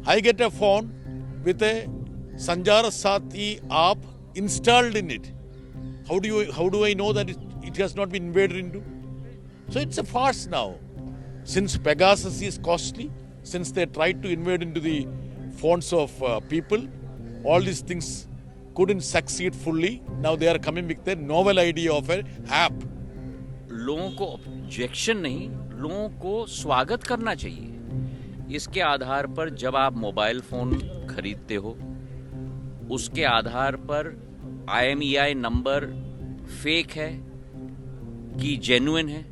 I get a phone with a Sanchar Sathi app installed in it. How do I know that it has not been invaded into? So it's a farce now. Since Pegasus is costly, since they tried to invade into the phones of people, all these things couldn't succeed fully. Now they are coming with a novel idea of an app. लोगों को objection नहीं, लोगों को स्वागत करना चाहिए। इसके आधार पर जब आप मोबाइल फोन खरीदते हो, उसके आधार पर IMEI नंबर फेक है कि जेन्युइन है,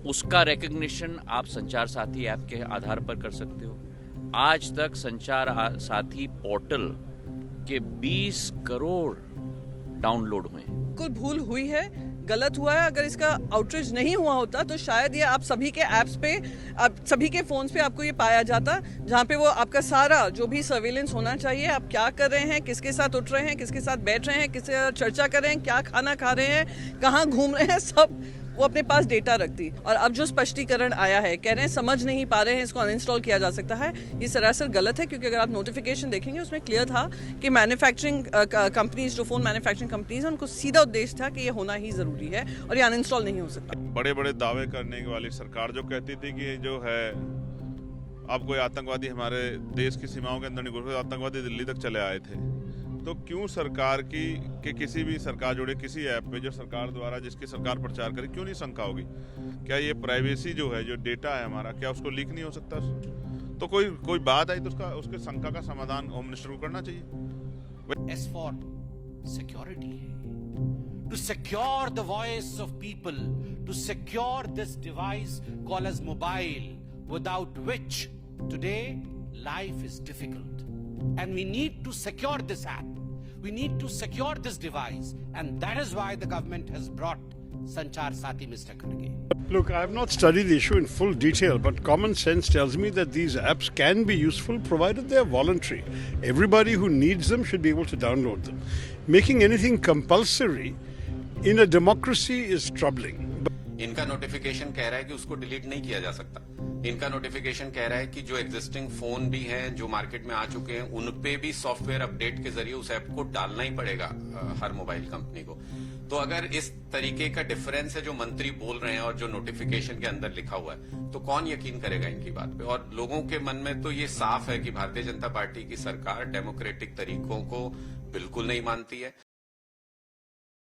उसका रिकग्निशन आप संचार साथी ऐप के आधार पर कर सकते हो। आज तक संचार साथी पोर्टल के 20 करोड़ डाउनलोड हुए हैं। कुछ भूल हुई है, गलत हुआ है। अगर इसका आउटरीच नहीं हुआ होता तो शायद ये आप सभी के ऐप्स पे, आप सभी के फोन्स पे आपको ये पाया जाता, जहाँ पे वो आपका सारा जो भी सर्विलेंस होना चाहिए, आप क्या कर रहे हैं, किसके साथ उठ रहे हैं, किसके साथ बैठ रहे हैं, किसके साथ चर्चा कर रहे हैं, क्या खाना खा रहे हैं, कहाँ घूम रहे हैं, सब वो अपने पास डेटा रखती। और अब जो स्पष्टीकरण आया है, कह रहे हैं समझ नहीं पा रहे हैं, इसको अनइंस्टॉल किया जा सकता है, ये सरासर गलत है। क्योंकि अगर आप नोटिफिकेशन देखेंगे उसमें क्लियर था कि मैन्युफैक्चरिंग कंपनीज, जो फोन मैन्युफैक्चरिंग कंपनीज हैं, उनको सीधा उद्देश्य था कि ये होना ही जरूरी है और ये अनइंस्टॉल नहीं हो सकता। बड़े बड़े दावे करने वाली सरकार जो कहती थी कि जो है अब कोई आतंकवादी हमारे देश की सीमाओं के अंदर नहीं घुस, आतंकवादी दिल्ली तक चले आए थे, तो क्यों सरकार की किसी भी सरकार जुड़े किसी ऐप पे जो सरकार द्वारा जिसकी सरकार प्रचार करे, क्यों नहीं शंका होगी? क्या ये प्राइवेसी जो है, जो डेटा है हमारा, क्या उसको लीक नहीं हो सकता? तो कोई बात आई तो उसके शंका का समाधान होम मिनिस्टर को करना चाहिए। As for security, to secure the voice of people, to secure this device called as mobile, without which today life is difficult, and we need to secure this app. We need to secure this device, and that is why the government has brought Sanchar Sathi, Mr. Kharge. Look, I have not studied the issue in full detail, but common sense tells me that these apps can be useful provided they are voluntary. Everybody who needs them should be able to download them. Making anything compulsory in a democracy is troubling. इनका notification कह रहा है कि उसको delete नहीं किया जा सकता। इनका नोटिफिकेशन कह रहा है कि जो एग्जिस्टिंग फोन भी हैं, जो मार्केट में आ चुके हैं, उन पे भी सॉफ्टवेयर अपडेट के जरिए उस ऐप को डालना ही पड़ेगा हर मोबाइल कंपनी को। तो अगर इस तरीके का डिफरेंस है जो मंत्री बोल रहे हैं और जो नोटिफिकेशन के अंदर लिखा हुआ है, तो कौन यकीन करेगा इनकी बात पे? और लोगों के मन में तो ये साफ है कि भारतीय जनता पार्टी की सरकार डेमोक्रेटिक तरीकों को बिल्कुल नहीं मानती है।